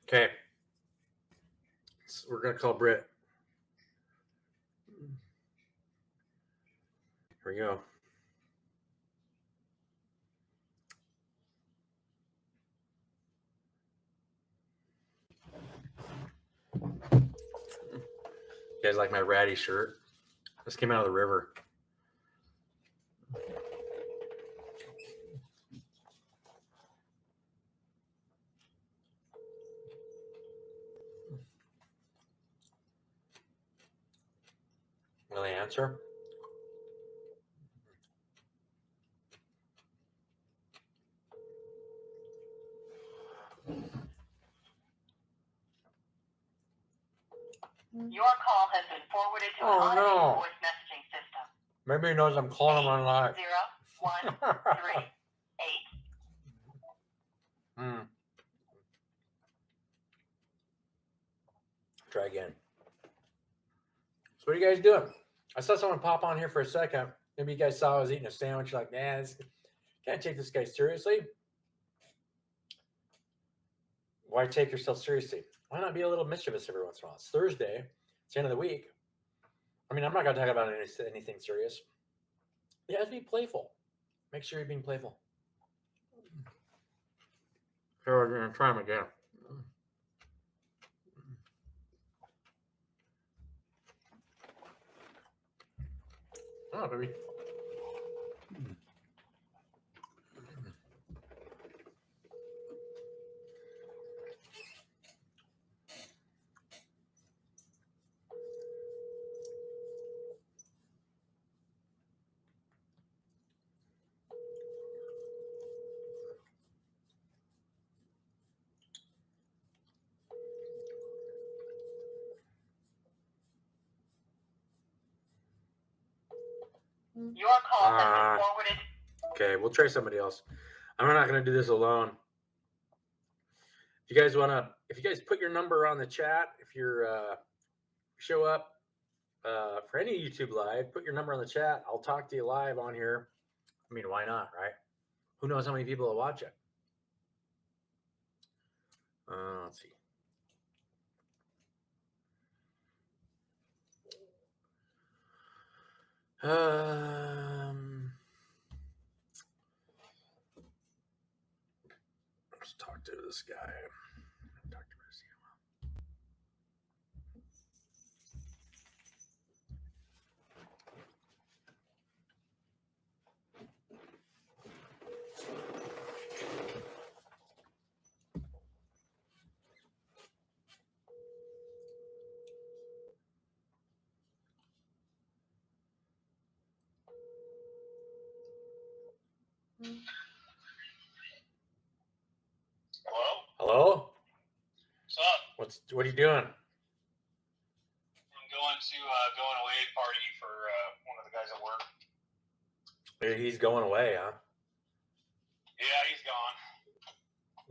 Okay. So we're going to call Britt. Here we go. You guys like my ratty shirt? This came out of the river. Will they answer? Your call has been forwarded to an automated voice messaging system. Maybe he knows I'm calling him on live. 0138. Try again. So what are you guys doing? I saw someone pop on here for a second. Maybe you guys saw I was eating a sandwich. You're like, man, can't take this guy seriously. Why take yourself seriously? Why not be a little mischievous every once in a while? It's Thursday. It's the end of the week. I mean, I'm not going to talk about anything serious. You have to be playful. Make sure you're being playful. So we're going to try them again. Oh, baby. Your call has been forwarded. Okay, we'll try somebody else. I'm not going to do this alone. If you guys put your number on the chat, if you're show up for any YouTube live, put your number on the chat. I'll talk to you live on here. I mean, why not, right? Who knows how many people will watch it? Let's see. Let's talk to this guy. Talk to Mercy. Hello? What's up? What are you doing? I'm going to going away party for one of the guys at work. He's going away, huh? Yeah, he's gone.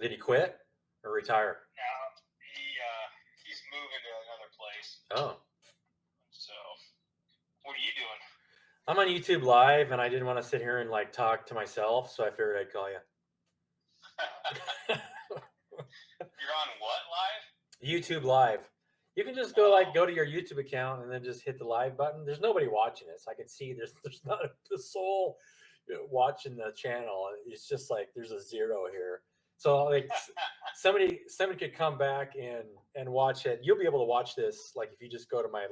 Did he quit or retire? No, he's moving to another place. Oh. So, what are you doing? I'm on YouTube Live, and I didn't want to sit here and talk to myself, so I figured I'd call you. You're on what live? YouTube Live. You can just go to your YouTube account and then just hit the live button. There's nobody watching this. I can see there's not a soul watching the channel. It's just there's a zero here. So somebody could come back and watch it. You'll be able to watch this. If you just go to my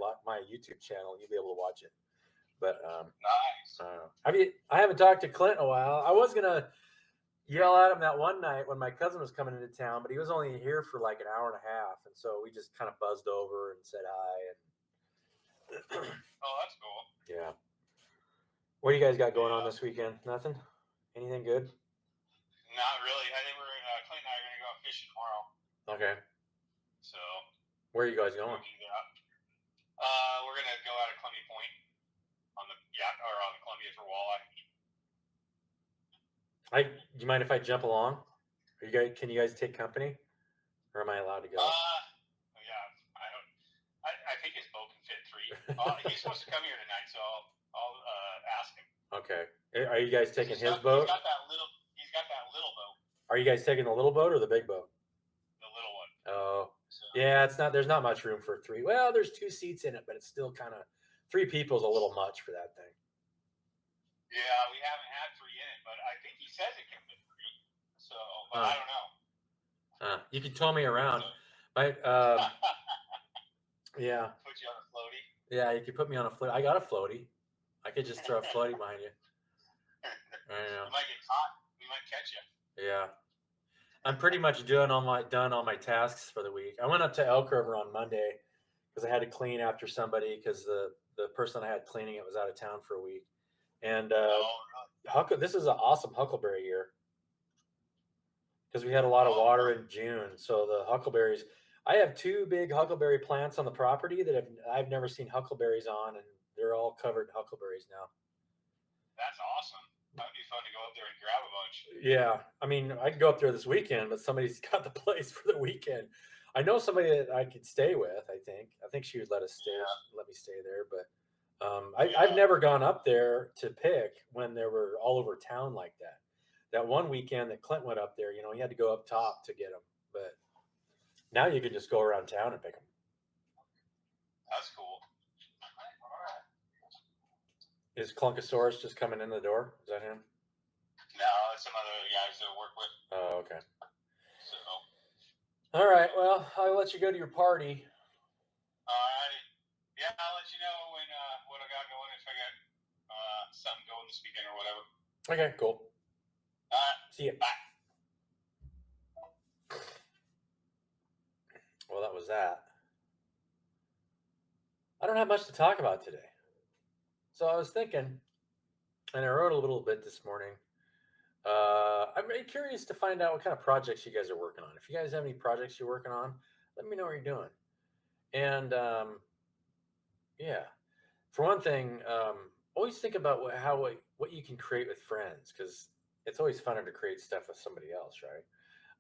YouTube channel, you'll be able to watch it. But nice. I haven't talked to Clint in a while. I was gonna yell at him that one night when my cousin was coming into town, but he was only here for an hour and a half, and so we just kind of buzzed over and said hi. And oh, that's cool. Yeah. What do you guys got going on this weekend? Nothing? Anything good? Not really. I think Clint and I are going to go out fishing tomorrow. Okay. So. Where are you guys going? We're going to go out at Columbia Point on the Columbia for walleye. Do you mind if I jump along? Can you guys take company, or am I allowed to go? Yeah, I think his boat can fit 3. He's supposed to come here tonight, so I'll ask him. Okay. Are you guys taking his boat? He's got that little boat. Are you guys taking the little boat or the big boat? The little one. Oh, Yeah, it's not. There's not much room for 3. Well, there's 2 seats in it, but it's still kind of 3 people is a little much for that thing. Yeah, we haven't had 3 in it, but I think he says it can fit 3. So, but I don't know. You can tow me around. My yeah. Put you on a floaty. Yeah, you could put me on a floaty. I got a floaty. I could just throw a floaty behind you. I know. You might get caught. We might catch you. Yeah. I'm pretty much done all my tasks for the week. I went up to Elk River on Monday because I had to clean after somebody because the person I had cleaning it was out of town for a week. And this is an awesome huckleberry year because we had a lot of water in June. So the huckleberries, I have 2 big huckleberry plants on the property that I've never seen huckleberries on, and they're all covered in huckleberries now. That's awesome. That would be fun to go up there and grab a bunch. Yeah, I mean, I could go up there this weekend, but somebody's got the place for the weekend. I know somebody that I could stay with. I think she would let us stay. Let me stay there, but I've never gone up there to pick when they were all over town like that. That one weekend that Clint went up there, he had to go up top to get them. But now you can just go around town and pick them. That's cool. Is Clunkosaurus just coming in the door? Is that him? No, it's some other guys that I work with. Oh, okay. So. All right. Well, I'll let you go to your party. Alrighty. Yeah, I'll let you know when what I got going if I got something going this weekend or whatever. Okay, cool. All right. See you. Bye. Well, that was that. I don't have much to talk about today. So I was thinking, and I wrote a little bit this morning. I'm very curious to find out what kind of projects you guys are working on. If you guys have any projects you're working on, let me know what you're doing. And yeah, for one thing, always think about what you can create with friends, because it's always funner to create stuff with somebody else, right?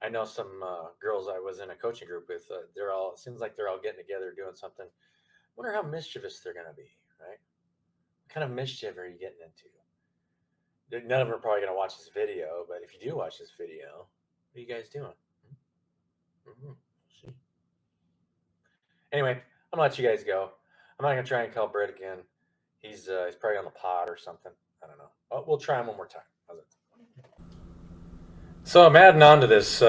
I know some girls I was in a coaching group with. It seems like they're all getting together doing something. Wonder how mischievous they're going to be, right? What kind of mischief are you getting into? None of them are probably going to watch this video, but if you do watch this video, what are you guys doing? See? Anyway, I'm going to let you guys go. I'm not going to try and call Brett again. He's probably on the pod or something. I don't know. Oh, we'll try him one more time. How's it? So I'm adding on to this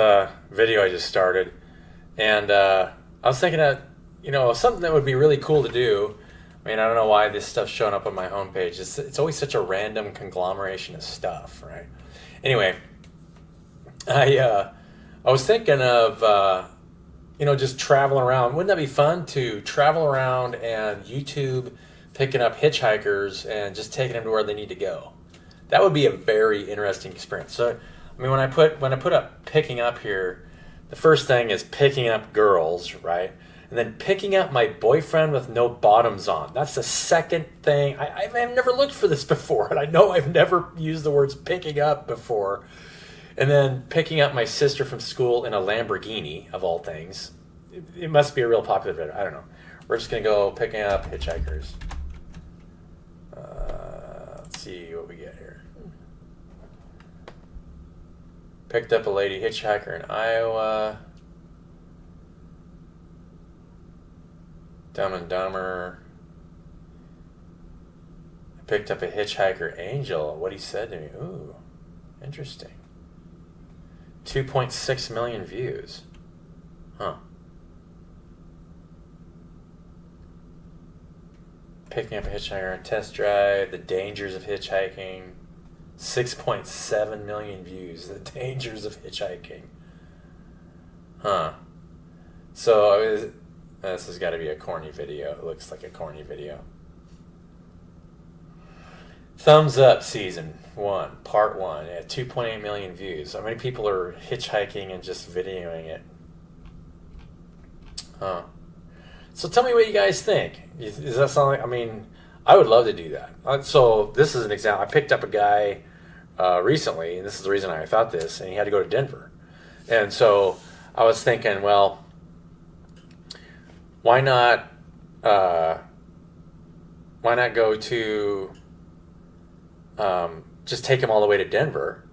video I just started, and I was thinking that, something that would be really cool to do. I mean, I don't know why this stuff's showing up on my homepage. It's always such a random conglomeration of stuff, right? Anyway, I was thinking of, just traveling around. Wouldn't that be fun to travel around and YouTube picking up hitchhikers and just taking them to where they need to go? That would be a very interesting experience. So, I mean, when I put up picking up here, the first thing is picking up girls, right? And then picking up my boyfriend with no bottoms on. That's the second thing. I've never looked for this before, and I know I've never used the words picking up before. And then picking up my sister from school in a Lamborghini, of all things. It must be a real popular video. I don't know. We're just going to go picking up hitchhikers. Let's see what we get here. Picked up a lady hitchhiker in Iowa. Dumb and Dumber. I picked up a hitchhiker, Angel. What he said to me. Ooh, interesting. 2.6 million views. Huh. Picking up a hitchhiker on test drive. The dangers of hitchhiking. 6.7 million views. The dangers of hitchhiking. Huh. So this has got to be a corny video. It looks like a corny video. Thumbs Up Season 1, Part 1. Yeah, 2.8 million views. How many people are hitchhiking and just videoing it? Huh. So tell me what you guys think. Is that something? I mean, I would love to do that. So this is an example. I picked up a guy recently, and this is the reason I thought this, and he had to go to Denver. And so I was thinking, well, why not go to just take him all the way to Denver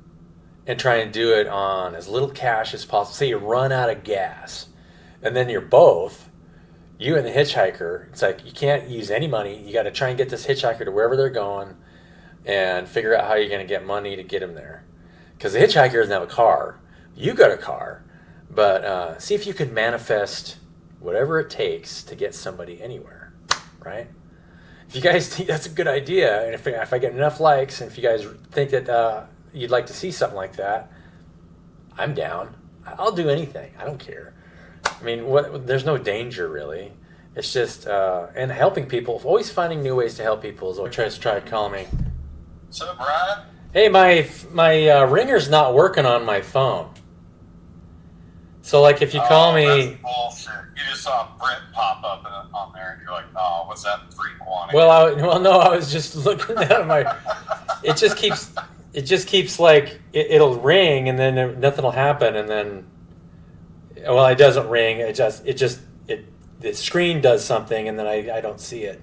and try and do it on as little cash as possible. Say you run out of gas and then you're both, you and the hitchhiker. It's like you can't use any money. You got to try and get this hitchhiker to wherever they're going, and figure out how you're going to get money to get him there. Because the hitchhiker doesn't have a car. You got a car, but see if you can manifest whatever it takes to get somebody anywhere, right? If you guys think that's a good idea, and if I get enough likes, and if you guys think that you'd like to see something like that, I'm down. I'll do anything. I don't care. I mean, there's no danger really. It's just and helping people. Always finding new ways to help people is what tries to try to call me. What's up, Brian? Hey, my ringer's not working on my phone. So like if you call me, that's bullshit. You just saw Brent pop up on there, and you're like, "Oh, what's that free quantity?" well, no, I was just looking at my. It just keeps like it'll ring and then nothing will happen, and then well, it doesn't ring. The screen does something, and then I don't see it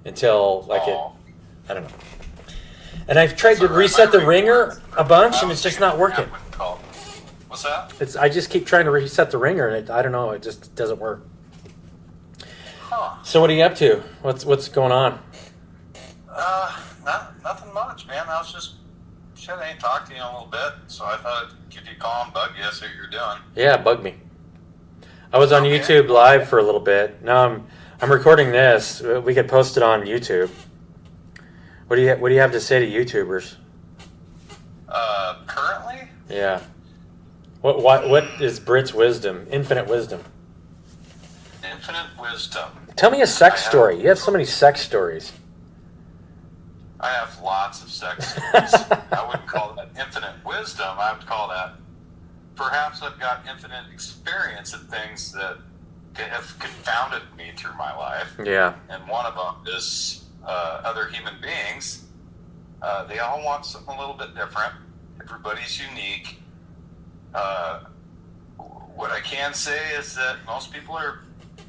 until I don't know. And I've tried to reset the ringer a bunch, and it's just not working. What's that? I just keep trying to reset the ringer, and I don't know. It just doesn't work. Huh. So what are you up to? What's going on? Nothing much, man. I was just I ain't talked to you in a little bit, so I thought I'd give you a call and bug you, see what you're doing. Yeah, bug me. I was on YouTube live for a little bit. Now I'm recording this. We could post it on YouTube. What do you have to say to YouTubers? Currently? Yeah. What is Brit's wisdom? Infinite wisdom. Infinite wisdom. Tell me a sex story. You have so many sex stories. I have lots of sex stories. I wouldn't call that infinite wisdom. I would call that perhaps I've got infinite experience in things that have confounded me through my life. Yeah. And one of them is other human beings. They all want something a little bit different. Everybody's unique. What I can say is that most people are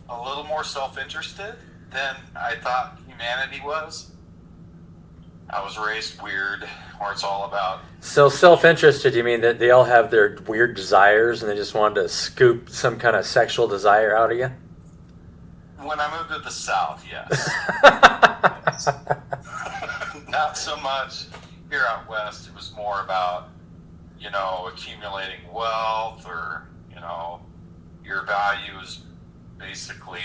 a little more self-interested than I thought humanity was. I was raised weird, where it's all about... So self-interested, you mean that they all have their weird desires and they just wanted to scoop some kind of sexual desire out of you? When I moved to the South, yes. Not so much here out West. It was more about, accumulating wealth, or, your value is basically,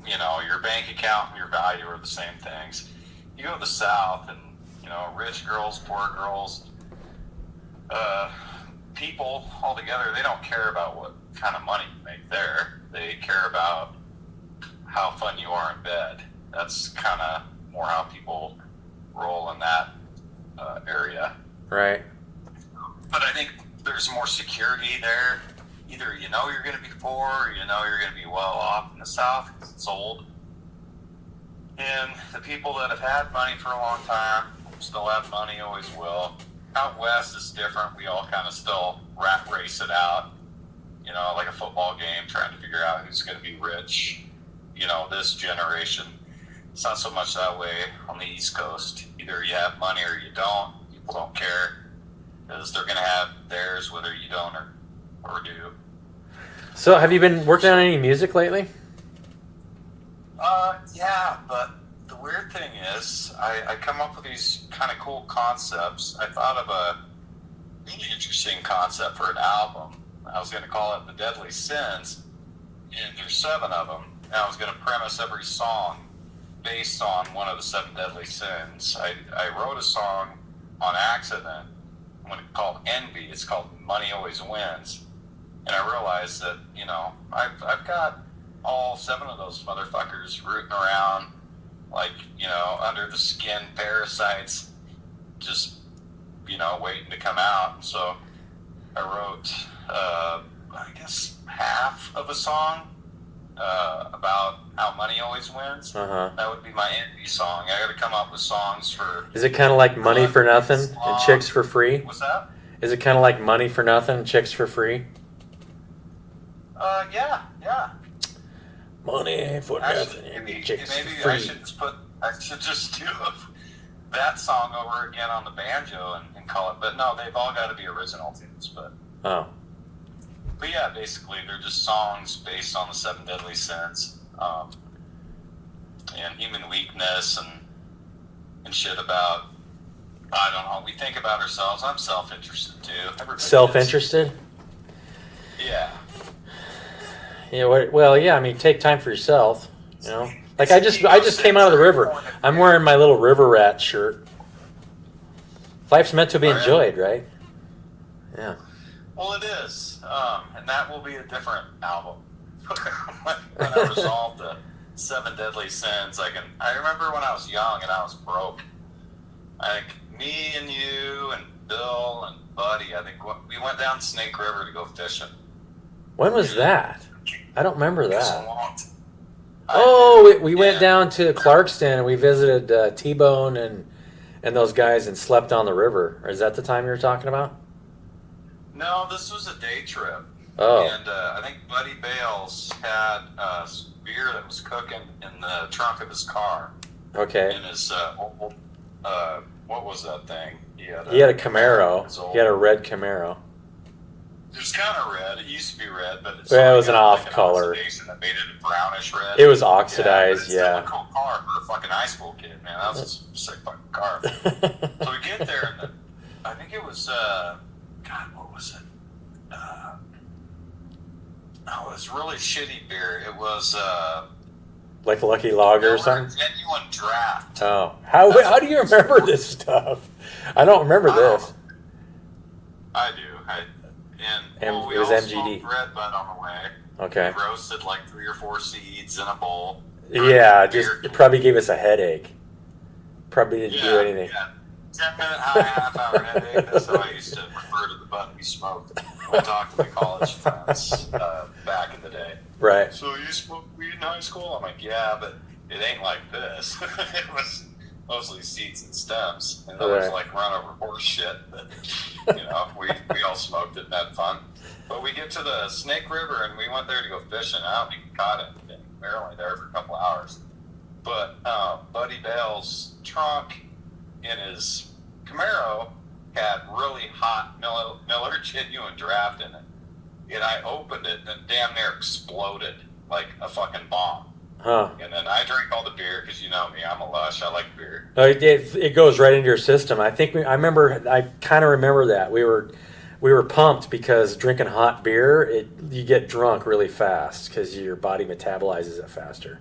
your bank account and your value are the same things. You go to the South and, rich girls, poor girls, people altogether, they don't care about what kind of money you make there. They care about how fun you are in bed. That's kind of more how people roll in that area. Right. But I think there's more security there. Either you're going to be poor, or you're going to be well off in the South because it's old. And the people that have had money for a long time still have money, always will. Out West is different. We all kind of still rat race it out, like a football game, trying to figure out who's going to be rich, this generation. It's not so much that way on the East Coast. Either you have money or you don't. People don't care because they're going to have theirs whether you don't or do. So have you been working on any music lately? Yeah, but the weird thing is I come up with these kind of cool concepts. I thought of a really interesting concept for an album. I was going to call it The Deadly Sins, and there's 7 of them. And I was going to premise every song based on one of the 7 deadly sins. I wrote a song on accident when it's called Envy. It's called Money Always Wins. And I realized that, I've got all 7 of those motherfuckers rooting around like, under the skin parasites, just, waiting to come out. And so I wrote, I guess, half of a song about how money always wins. Uh-huh. That would be my envy song. I got to come up with songs for... Is it kind of like Money for Nothing and Chicks for Free? What's that? Is it kind of like Money for Nothing and Chicks for Free? Yeah. Money for nothing and chicks for free. I should just do that song over again on the banjo and call it. But no, they've all got to be original tunes. But oh, but yeah, basically they're just songs based on the 7 deadly sins, and human weakness and shit about, I don't know, we think about ourselves. I'm self-interested too. Everybody is. Self-interested? Yeah. Yeah. Well, yeah. I mean, take time for yourself. You know, like I just came out of the river. I'm wearing my little river rat shirt. Life's meant to be enjoyed, right? Yeah. Well, it is, and that will be a different album. When I resolve the 7 deadly sins, I remember when I was young and I was broke. I think me and you and Bill and Buddy, I think we went down Snake River to go fishing. When was that? I don't remember It was a that. long time. Oh, we went down to Clarkston and we visited T-Bone and those guys and slept on the river. Is that the time you were talking about? No, this was a day trip. Oh. And I think Buddy Bales had beer that was cooking in the trunk of his car. Okay. In his old, what was that thing? He had a Camaro. He had a red Camaro. It was kind of red. It used to be red, but it was an off like color. Oxidation that made it a brownish red. It was oxidized, yeah. It's a cool car for a fucking high school kid, man. That was a sick fucking car. So we get there, and I think it was, God, what was it? It was really shitty beer. It was, like Lucky Lager or something? Genuine Draft. Oh. How do you remember this stuff? I don't remember this. I do. We it was all MGD. smoked Red Bud on the way. Okay. We roasted like 3 or 4 seeds in a bowl. Yeah, it probably gave us a headache. Probably didn't do anything. Yeah. 10-minute high, half-hour headache. That's how I used to refer to the bud we smoked when I talked to my college friends back in the day. Right. So you smoked weed in high school? I'm like, yeah, but it ain't like this. It was mostly seeds and stems, and there was like run over horse shit. But we all smoked it and had fun. But we get to the Snake River, and we went there to go fishing. I don't think we caught anything. We were only there for a couple hours. But Buddy Bale's trunk in his Camaro had really hot Miller Genuine Draft in it. And I opened it, and it damn near exploded like a fucking bomb. Huh. And then I drank all the beer, because you know me, I'm a lush. I like beer. No, it goes right into your system. I think I kind of remember that. We were pumped because drinking hot beer, you get drunk really fast because your body metabolizes it faster.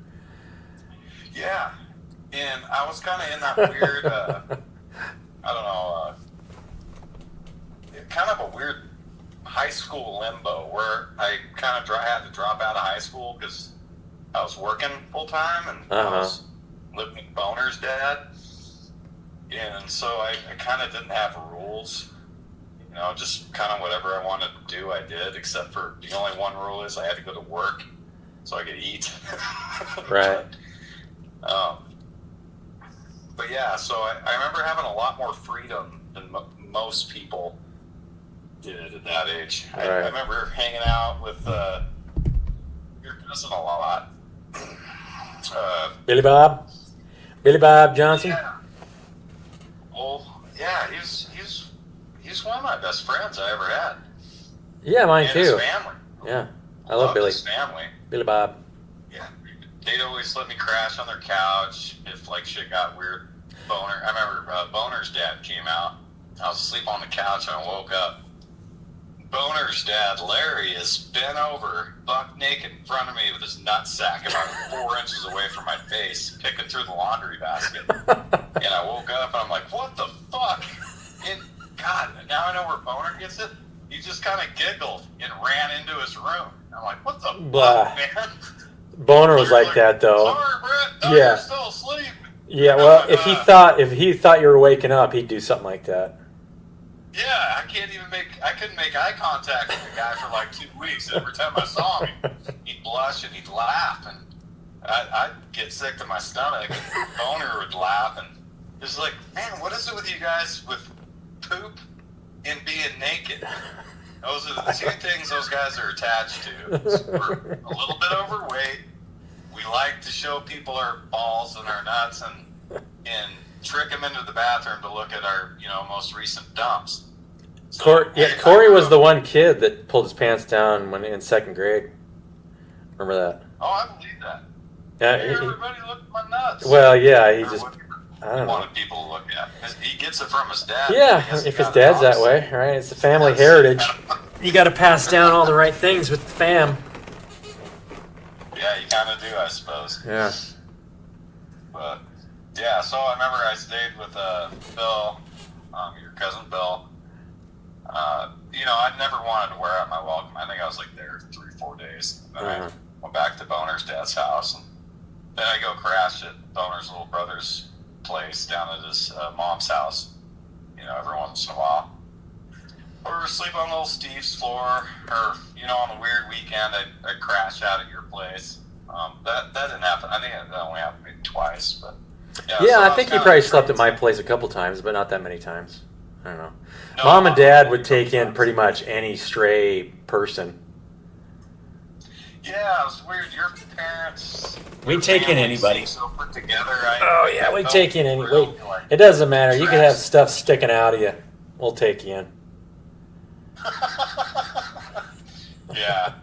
Yeah. And I was kind of in that weird, I don't know, kind of a weird high school limbo where I kind of had to drop out of high school because I was working full time and I was living with Boner's dad. And so I kind of didn't have rules. Just kind of whatever I wanted to do, I did, except for the only one rule is I had to go to work so I could eat. Right. But yeah, so I remember having a lot more freedom than most people did at that age. Right. I remember hanging out with your cousin a lot. Billy Bob Johnson. Yeah. Well, yeah, he's one of my best friends I ever had. Yeah, mine and too. His family. Yeah, I love Billy. His family. Billy Bob. Yeah, they'd always let me crash on their couch if like shit got weird. I remember Boner's dad came out. I was asleep on the couch and I woke up. Boner's dad, Larry, is bent over, buck naked in front of me with his nutsack about 4 inches away from my face, picking through the laundry basket. And I woke up and I'm like, what the fuck? And God, now I know where Boner gets it. He just kind of giggled and ran into his room. I'm like, what the fuck, man? Boner was like that though. Sorry, Brett. Yeah. You're still asleep. Yeah, well, if he thought you were waking up, he'd do something like that. Yeah, I couldn't make eye contact with the guy for like 2 weeks. Every time I saw him, he'd blush and he'd laugh, and I'd get sick to my stomach. And Boner would laugh, and it's like, man, what is it with you guys with poop and being naked? Those are the two things those guys are attached to. We're a little bit overweight. We like to show people our balls and our nuts and trick them into the bathroom to look at our most recent dumps. So, Corey was the one kid that pulled his pants down when in second grade. Remember that? Oh, I believe that. Yeah. Hey, everybody look at my nuts. Well, yeah, he Or just. whatever I don't he know. wanted people to look at. He gets it from his dad. Yeah, He has if to his got it dad's that opposite. way, right? It's a family Yes. heritage. You got to pass down all the right things with the fam. Yeah, you kind of do, I suppose. Yeah. But yeah, so I remember I stayed with Bill, your cousin Bill. You know, I'd never wanted to wear out my welcome. I think I was like there 3-4 days. And then I went back to Boner's dad's house, and then I go crash at Boner's little brother's place down at his mom's house. You know, every once in a while. Or sleep on little Steve's floor, or you know, on a weird weekend, I'd crash out at your place. That didn't happen. I think that only happened maybe twice, but Yeah, so I was think you kinda probably slept at crazy. my place a couple times, but not that many times. I don't know. No, Mom and not Dad really would take in sometimes. pretty much any stray person. Yeah, it was weird. Your parents. We'd your take in family anybody. seemed So put together. Oh, yeah, we'd felt take in any- real, wait. like- It doesn't matter. You could have Trash. stuff sticking out of you. We'll take you in. yeah.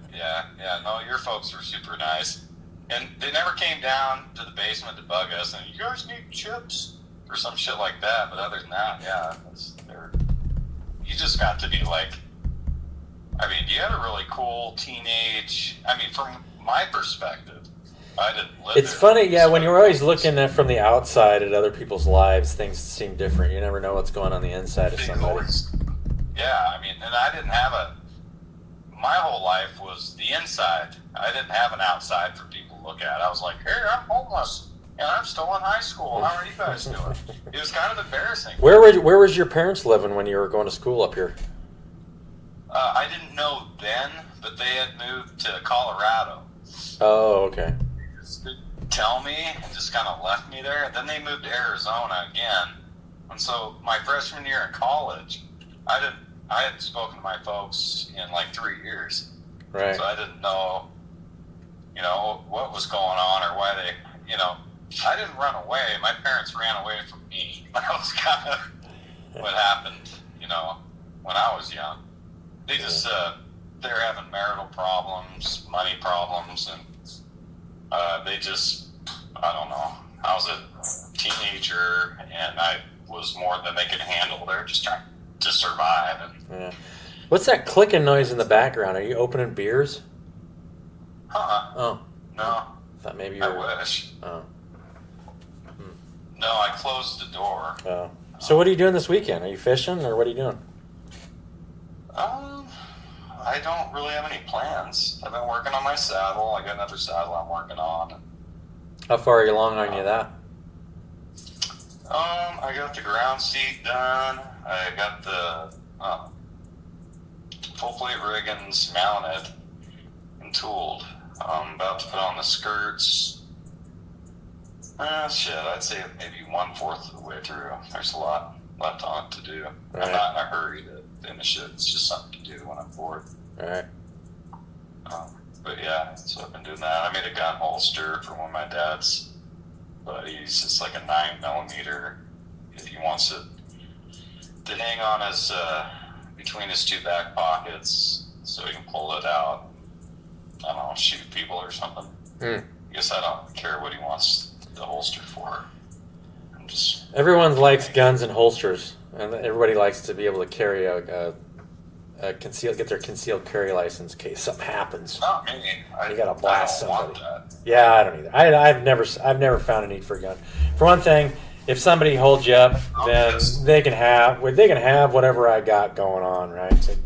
No, your folks were super nice, and they never came down to the basement to bug us. And you guys need chips or some shit like that. But other than that, yeah, you just got to be like. I mean, you had a really cool teenage. I mean, from my perspective, I didn't live. It's there, funny, yeah, when so- you're always looking at from the outside at other people's lives, things seem different. You never know what's going on the inside of Big somebody. always- Yeah, I mean, and I didn't have my whole life was the inside. I didn't have an outside for people to look at. I was like, hey, I'm homeless, and I'm still in high school. How are you guys doing? It was kind of embarrassing. Where was your parents living when you were going to school up here? I didn't know then, but they had moved to Colorado. Oh, okay. They just didn't tell me and just kind of left me there. And then they moved to Arizona again. And so my freshman year in college, I hadn't spoken to my folks in like 3 years. Right. So I didn't know, you know, what was going on or why they, you know, I didn't run away. My parents ran away from me. That was kind of what happened, you know, when I was young. They just, they're having marital problems, money problems, and they just, I don't know. I was a teenager, and I was more than they could handle. They're just trying to survive. And, Yeah. What's that clicking noise in the background? Are you opening beers? Oh, no, I thought maybe you I were. wish. Oh. No, I closed the door. Oh. So what are you doing this weekend? Are you fishing or what are you doing? I don't really have any plans. I've been working on my saddle. I got another saddle I'm working on. How far are you along on you that? I got the ground seat done. I got the full plate riggins mounted and tooled. I'm about to put on the skirts. Shit, I'd say maybe 1/4 of the way through. There's a lot left on it to do. Right. I'm not in a hurry to finish it. It's just something to do when I'm bored. All right. But yeah, so I've been doing that. I made a gun holster for one of my dad's buddies. It's like a 9mm. If he wants it to hang on his between his two back pockets, so he can pull it out. I don't know, shoot people or something. I guess I don't care what he wants the holster for. I'm just Everyone likes guns and holsters, and everybody likes to be able to carry a get their concealed carry license in case something happens. not me. You gotta blast I don't want somebody. that. Yeah, I don't either. I've never found a need for a gun. For one thing, if somebody holds you up, then Yes. they can have whatever I got going on, right? It's like,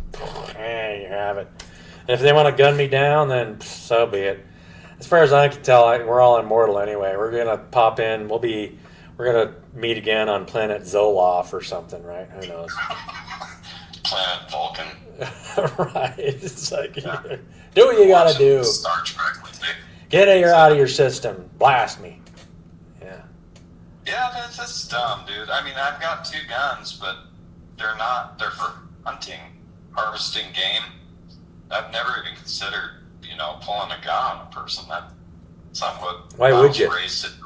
you have it. And if they want to gun me down, then so be it. As far as I can tell, we're all immortal anyway. We're gonna pop in. We're gonna meet again on planet Zoloft or something, right? Who knows? Planet Vulcan. Right. It's like, do what you gotta Watching do. Star Trek with me. Get it out of your system. Blast me. Yeah. Yeah, that's dumb, dude. I mean, I've got 2 guns, but they're for hunting, harvesting game. I've never even considered, pulling a gun on a person. That's not what Why I would was you? raised to do.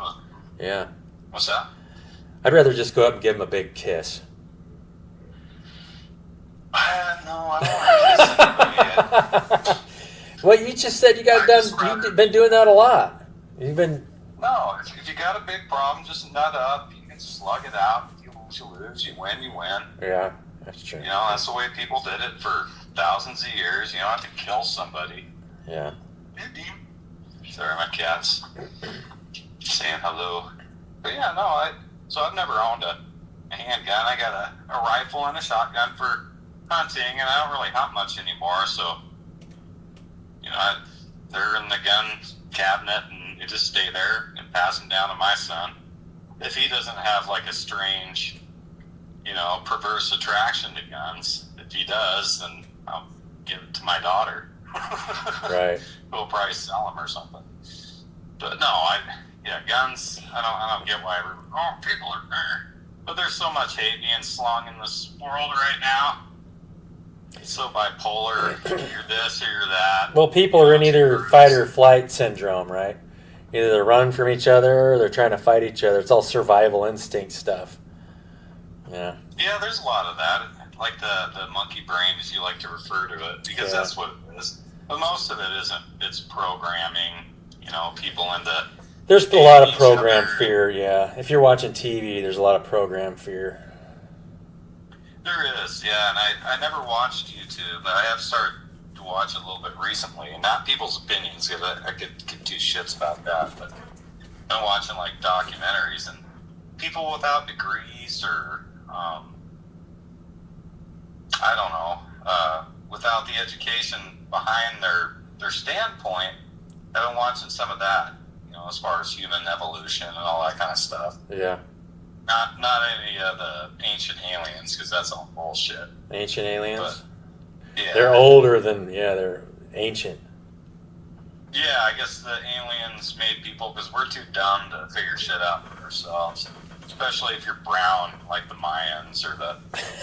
Yeah. What's that? I'd rather just go up and give him a big kiss. No, I don't want to kiss anybody yet. Well, you just said you got done. You've been doing that a lot. You've been. No, if you got a big problem, just nut up. You can slug it out. If you lose, you lose. You win, you win. Yeah, that's true. You know, that's the way people did it for thousands of years. You don't have to kill somebody. Yeah. Sorry, my cat's saying hello. But yeah, no, so I've never owned a handgun. I got a rifle and a shotgun for hunting, and I don't really hunt much anymore. So, you know, they're in the gun cabinet, and you just stay there and pass them down to my son. If he doesn't have like a strange, you know, perverse attraction to guns, if he does, then I'll give it to my daughter. Right. We'll probably sell them or something. But no, guns. I don't get why people are there. But there's so much hate being slung in this world right now. It's so bipolar. You're this or you're that. Well, people are in either fight or flight syndrome, right? Either they're running from each other or they're trying to fight each other. It's all survival instinct stuff. Yeah. Yeah, there's a lot of that. Like the monkey brain, as you like to refer to it, because that's what it is. But most of it isn't. It's programming, you know, people into... There's a lot of program fear, yeah. If you're watching TV, there's a lot of program fear. There is, yeah. And I never watched YouTube, but I have started to watch it a little bit recently. And not people's opinions, because I could give two shits about that. But I'm watching, like, documentaries and people without degrees or... I don't know, without the education behind their standpoint, I've been watching some of that, you know, as far as human evolution and all that kind of stuff. Yeah. Not any of the ancient aliens, because that's all bullshit. Ancient aliens? But, yeah. They're older than, they're ancient. Yeah, I guess the aliens made people, because we're too dumb to figure shit out for ourselves. Especially if you're brown, like the Mayans or the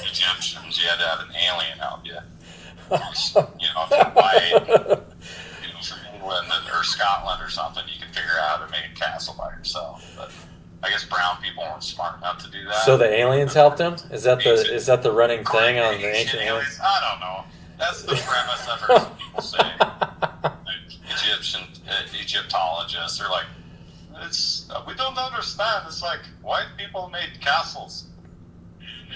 Egyptians, you had to have an alien help you. You know, if you're white, you know, from England or Scotland or something, you can figure out how to make a castle by yourself. But I guess brown people weren't smart enough to do that. So the aliens helped them? Is that the running thing on the ancient aliens? I don't know. That's the premise I've heard some people say. Egyptologists are like, we don't understand. It's like white people made castles.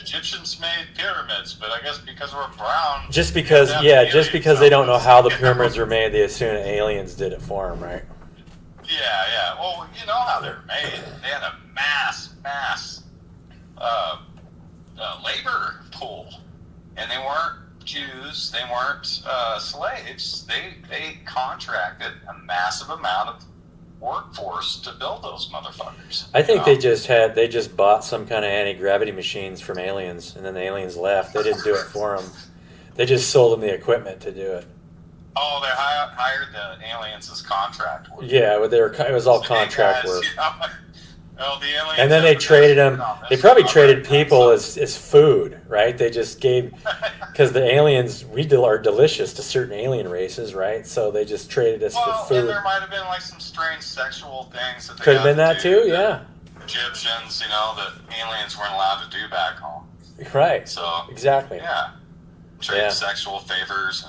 Egyptians made pyramids, but I guess because we're brown. Just because they don't know how the pyramids were made, they assume aliens did it for them, right? Yeah. Well, you know how they're made. They had a mass labor pool, and they weren't Jews. They weren't slaves. They contracted a massive amount of workforce to build those motherfuckers. I think they just bought some kind of anti-gravity machines from aliens, and then the aliens left. They didn't do it for them. They just sold them the equipment to do it. Oh, they hired the aliens as contract work. Yeah, it was all contract work. Well, the aliens and then they traded them. They probably traded people as food, right? They just gave, because the aliens are delicious to certain alien races, right? So they just traded us for food. And there might have been like some strange sexual things that they could have been that too, yeah. Egyptians, you know, that aliens weren't allowed to do back home. Right. So exactly. Yeah. Trade sexual favors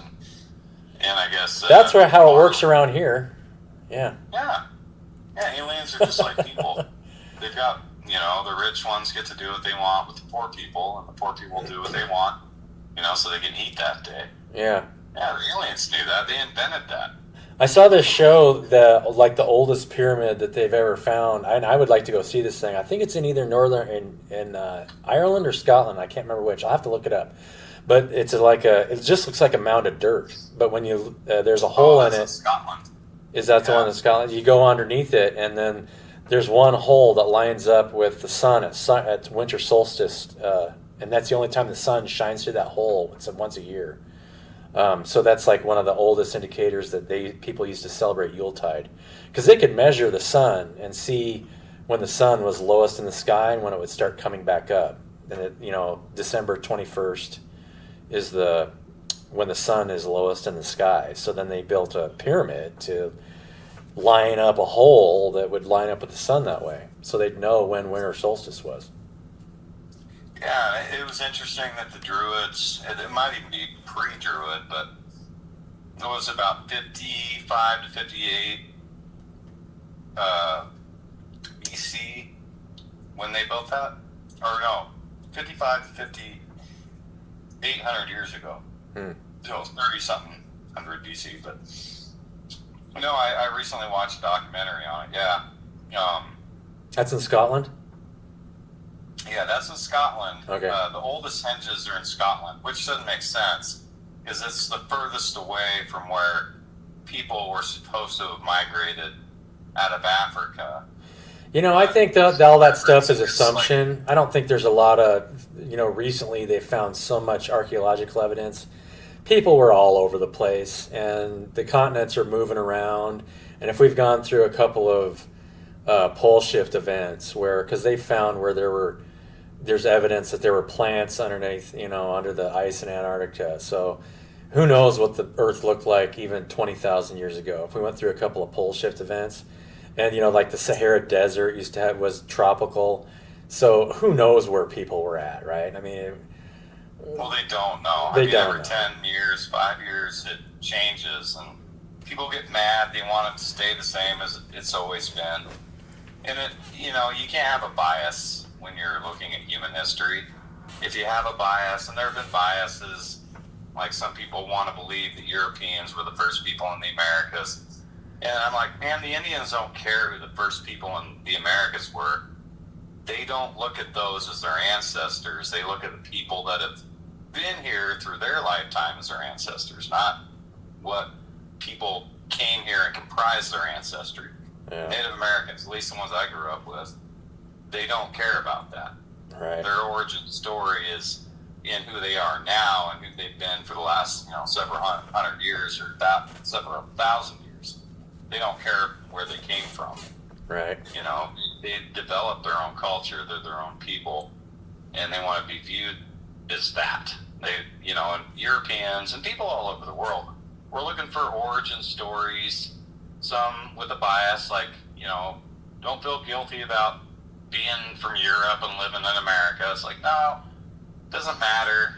and I guess that's how it works around here. Yeah. Yeah. Yeah. Aliens are just like people. They've got, you know, the rich ones get to do what they want with the poor people, and the poor people do what they want, you know, so they can eat that day. Yeah. Yeah, the aliens knew that. They invented that. I saw this show, the oldest pyramid that they've ever found, and I would like to go see this thing. I think it's in either in Ireland or Scotland. I can't remember which. I'll have to look it up. But it's it just looks like a mound of dirt. But when you there's a hole in it. Scotland. Is that the one in Scotland? You go underneath it, and then there's one hole that lines up with the sun at winter solstice, and that's the only time the sun shines through that hole. It's once a year. So that's like one of the oldest indicators that people used to celebrate Yuletide, because they could measure the sun and see when the sun was lowest in the sky and when it would start coming back up. And December 21st is when the sun is lowest in the sky. So then they built a pyramid to line up a hole that would line up with the sun that way, so they'd know when winter solstice was. Yeah, it was interesting that the Druids, it might even be pre-Druid, but it was about 55 to 58 BC when they built that. Or no, 55 to 800 years ago. So 30-something 100 BC. But, no, I recently watched a documentary on it, yeah. That's in Scotland? Yeah, that's in Scotland. Okay. The oldest henges are in Scotland, which doesn't make sense because it's the furthest away from where people were supposed to have migrated out of Africa. You know, I think that all that stuff is assumption. I don't think there's a lot of, recently they found so much archaeological evidence. People were all over the place, and the continents are moving around. And if we've gone through a couple of pole shift events because they found where there's evidence that there were plants underneath, under the ice in Antarctica. So who knows what the Earth looked like even 20,000 years ago. If we went through a couple of pole shift events, and like the Sahara Desert was tropical. So who knows where people were at, right? I mean, well, they don't know. Every 10 years, 5 years, it changes, and people get mad. They want it to stay the same as it's always been. And you can't have a bias when you're looking at human history. If you have a bias, and there have been biases, like some people want to believe that Europeans were the first people in the Americas. And I'm like, man, the Indians don't care who the first people in the Americas were. They don't look at those as their ancestors. They look at the people that have been here through their lifetime as their ancestors, not what people came here and comprised their ancestry. Yeah. Native Americans, at least the ones I grew up with, they don't care about that. Right. Their origin story is in who they are now and who they've been for the last, several hundred years or several thousand years. They don't care where they came from. Right. They develop their own culture. They're their own people, and they want to be viewed as that. And Europeans and people all over the world, we're looking for origin stories. Some with a bias, like don't feel guilty about being from Europe and living in America. It's like, no, doesn't matter.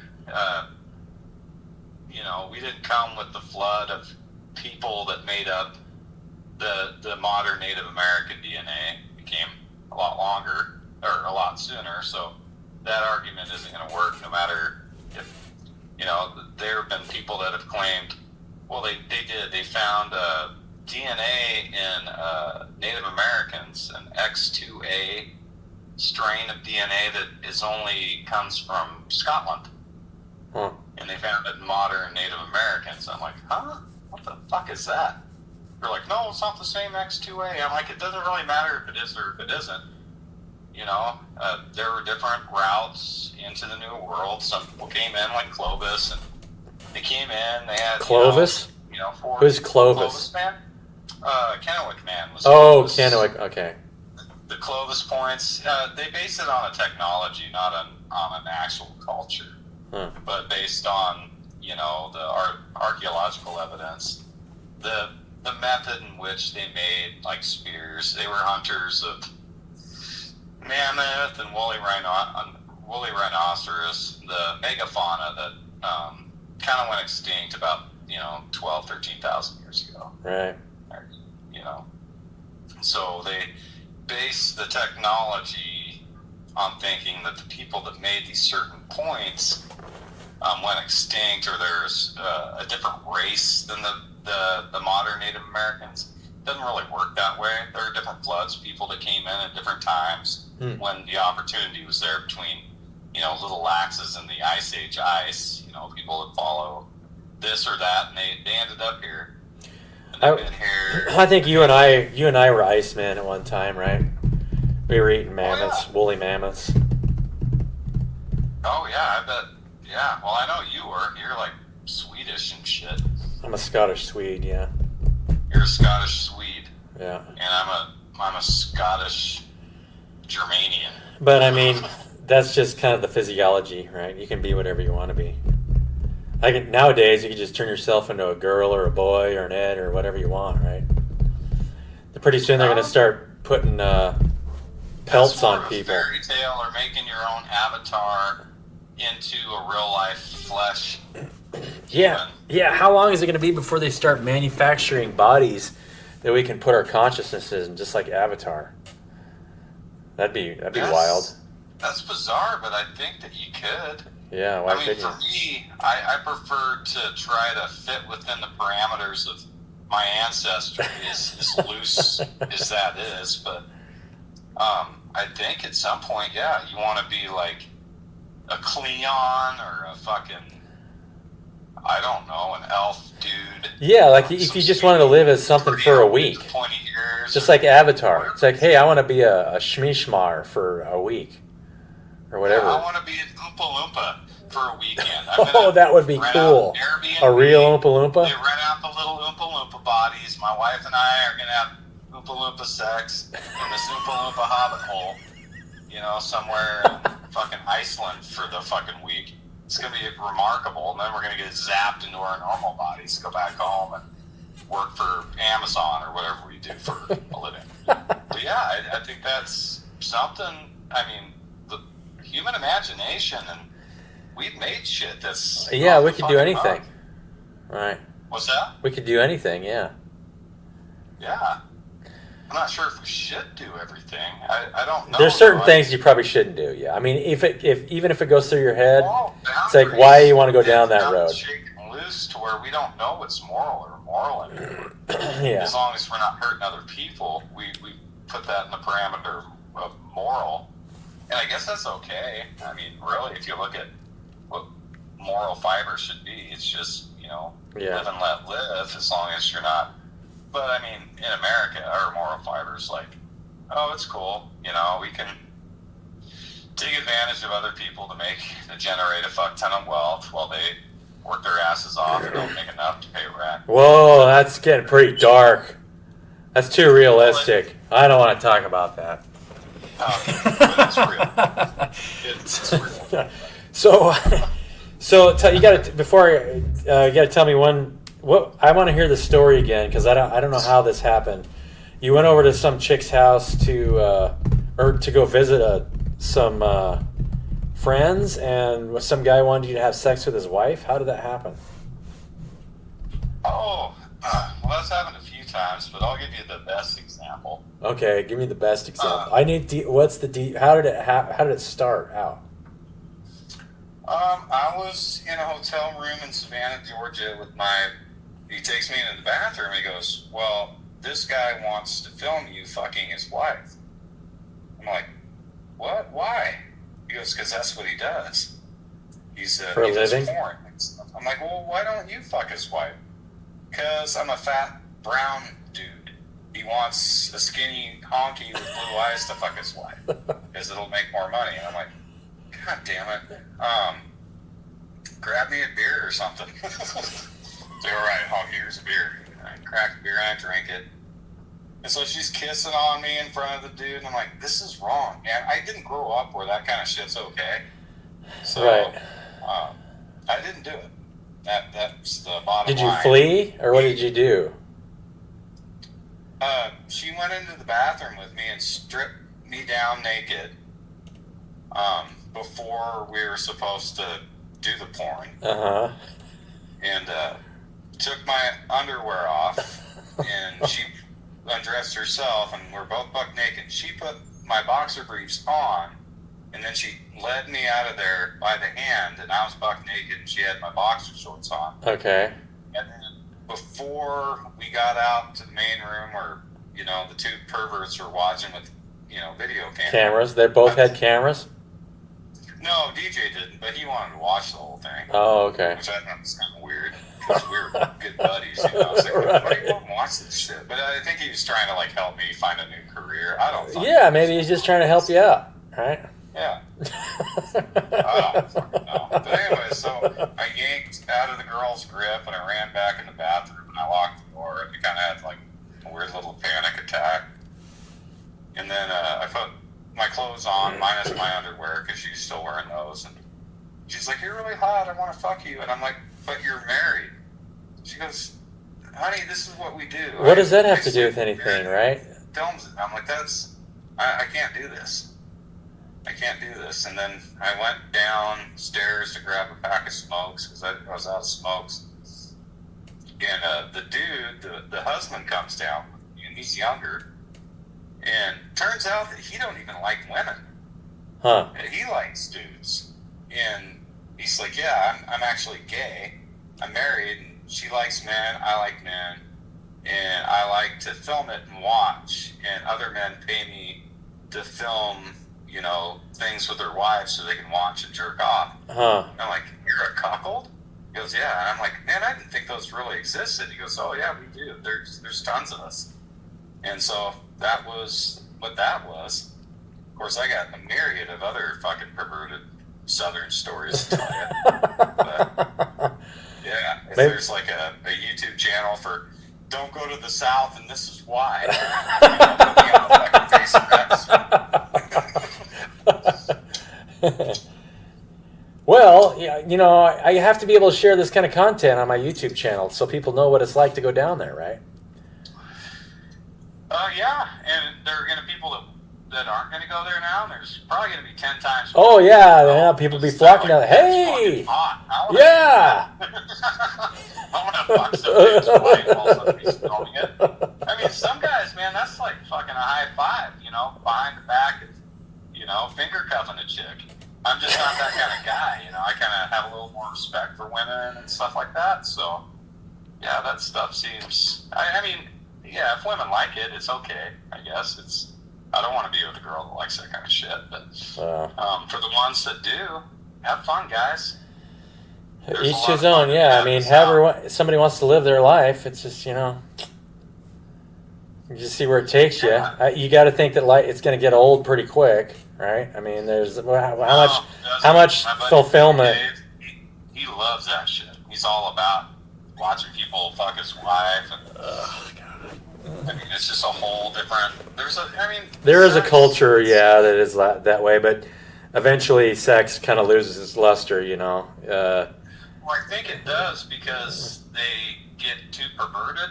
We didn't come with the flood of people that made up the modern Native American DNA. Became a lot longer or a lot sooner, so that argument isn't going to work. No matter if there have been people that have claimed, well, they did. They found DNA in Native Americans, an X2A strain of DNA that comes from Scotland. Huh. And they found it in modern Native Americans. I'm like, huh? What the fuck is that? They're like, no, it's not the same X2A. I'm like, it doesn't really matter if it is or if it isn't. There were different routes into the New World. Some people came in like Clovis, and they came in. They had Clovis. Who's Clovis? Clovis man. Kennewick man was. Oh, Clovis. Kennewick. Okay. The Clovis points. They based it on a technology, not on an actual culture, but based on the archaeological evidence. The method in which they made like spears. They were hunters of mammoth and woolly rhinoceros, the megafauna that kind of went extinct about 12, 13,000 years ago. Right. So they based the technology on thinking that the people that made these certain points went extinct, or there's a different race than the modern Native Americans. It doesn't really work that way. There are different floods, people that came in at different times when the opportunity was there between, little laxes in the Ice Age ice. People that follow this or that, and they ended up here. And they've been here. I think you and I were Iceman at one time, right? We were eating mammoths, woolly mammoths. Oh yeah, I bet. Yeah, well, I know you were. You're like Swedish and shit. I'm a Scottish Swede, yeah. You're a Scottish Swede. Yeah. And I'm a Scottish Germanian. But I mean, that's just kind of the physiology, right? You can be whatever you want to be. Nowadays, you can just turn yourself into a girl or a boy or an Ed or whatever you want, right? Pretty soon they're going to start putting pelts That's more on of a people. fairy tale or making your own avatar into a real life flesh. Yeah, human. yeah. How long is it going to be before they start manufacturing bodies that we can put our consciousnesses in, just like Avatar? That'd be wild. That's bizarre, but I think that you could. Yeah, why I mean, couldn't for me, I prefer to try to fit within the parameters of my ancestry, as loose as that is. But I think at some point, yeah, you want to be like a Cleon or a fucking, I don't know, an elf dude. Yeah, like if you just wanted to live as something for a week, pointy ears, just like Avatar. It's like, hey, I want to be a shmishmar for a week, or whatever. Yeah, I want to be an Oompa Loompa for a weekend. Oh, that would be cool. A real Oompa Loompa? They rent out the little Oompa Loompa bodies. My wife and I are going to have Oompa Loompa sex in this Oompa Loompa hobbit hole, you know, somewhere in fucking Iceland for the fucking week. It's going to be remarkable. And then we're going to get zapped into our normal bodies, go back home and work for Amazon or whatever we do for a living. But yeah, I think that's something. I mean, the human imagination, and we've made shit that's... Yeah, we could do anything. Right. What's that? We could do anything, yeah. Yeah. I'm not sure if we should do everything. I don't know. There's certain things you probably shouldn't do, yeah. I mean, even if it goes through your head, Moral it's like, why you want to go down that it's road? shaken loose to where we don't know what's moral or immoral anymore. Yeah. As long as we're not hurting other people, we put that in the parameter of moral. And I guess that's okay. I mean, really, if you look at what moral fiber should be, it's just, you know, Yeah. live and let live, as long as you're not... But, I mean, in America, our moral fiber is like, oh, it's cool. You know, we can take advantage of other people to generate a fuck ton of wealth while they work their asses off and don't make enough to pay rent. Whoa, that's getting pretty dark. That's too realistic. I don't want to talk about that. But it's real. It's real. So you got to you got to tell me what I want to hear the story again, because I don't know how this happened. You went over to some chick's house to go visit some friends, and some guy wanted you to have sex with his wife. How did that happen? Oh, well, that's happened a few times, but I'll give you the best example. Okay, give me the best example. I need how did it start out? I was in a hotel room in Savannah, Georgia he takes me into the bathroom. He goes, well, this guy wants to film you fucking his wife. I'm like, what? Why? He goes, because that's what he does. For a he does living? porn. I'm like, well, why don't you fuck his wife? Because I'm a fat, brown dude. He wants a skinny honky with blue eyes to fuck his wife. Because it'll make more money. And I'm like, God damn it. Grab me a beer or something. So, all right, Hawk, here's a beer. I crack the beer and I drink it. And so she's kissing on me in front of the dude. And I'm like, this is wrong, man. I didn't grow up where that kind of shit's okay. So, Right. I didn't do it. That's the bottom Did you line. flee, or what did you do? She went into the bathroom with me and stripped me down naked before we were supposed to do the porn. Uh-huh. And took my underwear off, and she undressed herself, and we're both buck naked. She put my boxer briefs on, and then she led me out of there by the hand, and I was buck naked, and she had my boxer shorts on. Okay. And then before we got out to the main room where, you know, the two perverts were watching with, you know, video Cameras? They both had cameras? No, DJ didn't, but he wanted to watch the whole thing. Oh, okay. Which I thought was kind of weird, because we were good buddies, you know. I was like, why do you want to watch this shit? But I think he was trying to, like, help me find a new career. I don't fucking Yeah, maybe he's just trying to help you out, right? Yeah. I don't fucking know. But anyway, so I yanked out of the girl's grip, and I ran back in the bathroom, and I locked the door, and I kind of had, like, a weird little panic attack. And then I put my clothes on, minus my underwear, because she's still wearing those. And she's like, you're really hot, I want to fuck you. And I'm like, but you're married. She goes, honey, this is what we do. What does that have to do with anything, right? Films it. I'm like, that's I can't do this. I can't do this. And then I went downstairs to grab a pack of smokes because I was out of smokes. And the dude, the husband comes down, and he's younger. And turns out that he don't even like women. Huh. He likes dudes. And he's like, yeah, I'm actually gay. I'm married, and she likes men, I like men. And I like to film it and watch. And other men pay me to film, you know, things with their wives so they can watch and jerk off. Huh. And I'm like, you're a cuckold? He goes, yeah. And I'm like, man, I didn't think those really existed. He goes, oh, yeah, we do. There's tons of us. And so that was what that was. Of course, I got a myriad of other fucking perverted Southern stories to tell you. But, yeah, if Maybe. there's like a YouTube channel for don't go to the South and this is why. You know, put me on the fucking face of X. Well, yeah, you know, I have to be able to share this kind of content on my YouTube channel so people know what it's like to go down there, right? Yeah, and there are going to be people that aren't going to go there now. And there's probably going to be 10 times. Oh, yeah, people be flocking down. Hey! Yeah! I want to fuck some dude's wife while somebody's filming it. I mean, some guys, man, that's like fucking a high five, you know, behind the back, you know, finger cuffing a chick. I'm just not that kind of guy, you know. I kind of have a little more respect for women and stuff like that. So, yeah, that stuff seems. I mean, yeah, if women like it, it's okay. I guess I don't want to be with a girl that likes that kind of shit. But for the ones that do, have fun, guys. There's Each his own, yeah. I mean, however somebody wants to live their life, it's just, you know, you just see where it takes you. You got to think that it's going to get old pretty quick, right? I mean, there's how much fulfillment. Dave, he loves that shit. He's all about watching people fuck his wife. And, I mean, it's just a whole different. There is a culture, yeah, that is that way, but eventually, sex kind of loses its luster, you know. Well, I think it does because they get too perverted.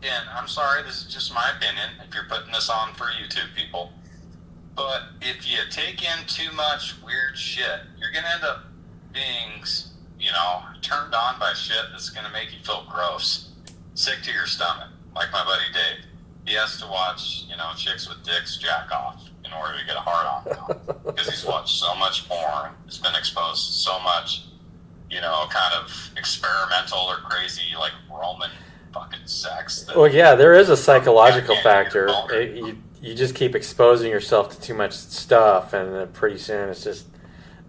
And I'm sorry, this is just my opinion, if you're putting this on for YouTube people. But if you take in too much weird shit, you're going to end up being, you know, turned on by shit that's going to make you feel gross, sick to your stomach, like my buddy Dave. He has to watch, you know, chicks with dicks jack off in order to get a hard on now. Because he's watched so much porn, he's been exposed to so much, you know, kind of experimental or crazy, like Roman fucking sex. Well, yeah, there is a psychological factor. You just keep exposing yourself to too much stuff, and then pretty soon it's just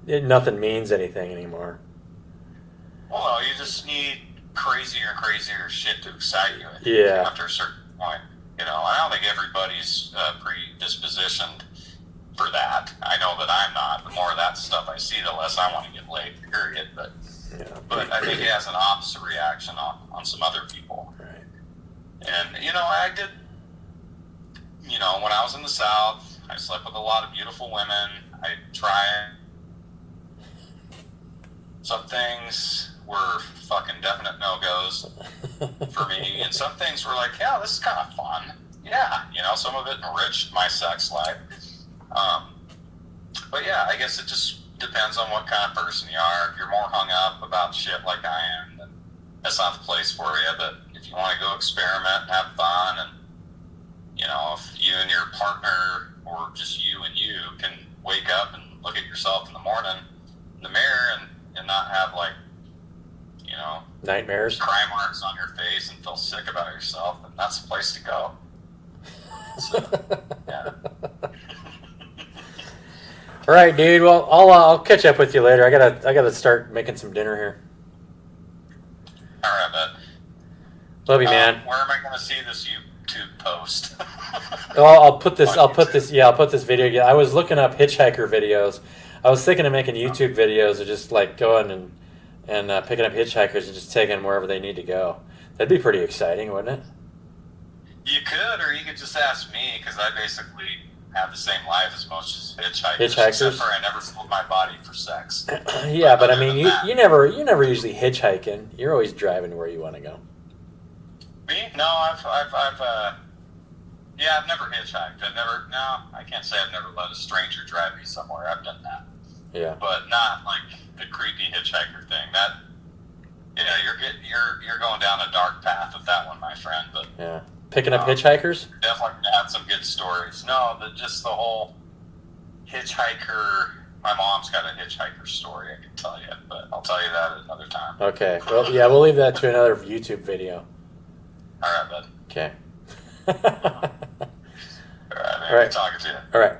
nothing means anything anymore. Well, you just need crazier and crazier shit to excite you. Yeah. After a certain point, you know, I don't think everybody's predispositioned for that. I know that I'm not. The more of that stuff I see, the less I want to get laid, period. But I think it has an opposite reaction on some other people. Right. And, you know, I did, you know, when I was in the South, I slept with a lot of beautiful women. I tried. Some things were fucking definite no-goes for me. And some things were like, yeah, this is kind of fun. Yeah, you know, some of it enriched my sex life. But yeah, I guess it just depends on what kind of person you are. If you're more hung up about shit like I am, then that's not the place for you. But if you want to go experiment and have fun, and, you know, if you and your partner, or just you and you, can wake up and look at yourself in the morning in the mirror and not have, like, you know, nightmares, cry marks on your face and feel sick about yourself, then that's the place to go. So, yeah. All right, dude. Well, I'll catch up with you later. I gotta start making some dinner here. All right, bud. Love you, man. Where am I going to see this YouTube post? Well, I'll put this video again. I was looking up hitchhiker videos. I was thinking of making YouTube videos of just like going and picking up hitchhikers and just taking them wherever they need to go. That'd be pretty exciting, wouldn't it? You could, or you could just ask me, because I basically have the same life as most hitchhikers. Hitchhikers? Except for I never sold my body for sex. Yeah, but I mean, you never usually hitchhiking. You're always driving where you want to go. Me? No, I've Yeah, I've never hitchhiked. I can't say I've never let a stranger drive me somewhere. I've done that. Yeah. But not like the creepy hitchhiker thing. You're going down a dark path with that one, my friend. But yeah, picking up hitchhikers. Definitely had some good stories. No, just the whole hitchhiker. My mom's got a hitchhiker story I can tell you, but I'll tell you that another time. Okay. Well, yeah, we'll leave that to another YouTube video. All right, bud. Okay. All right, man. All right. Good talking to you. All right.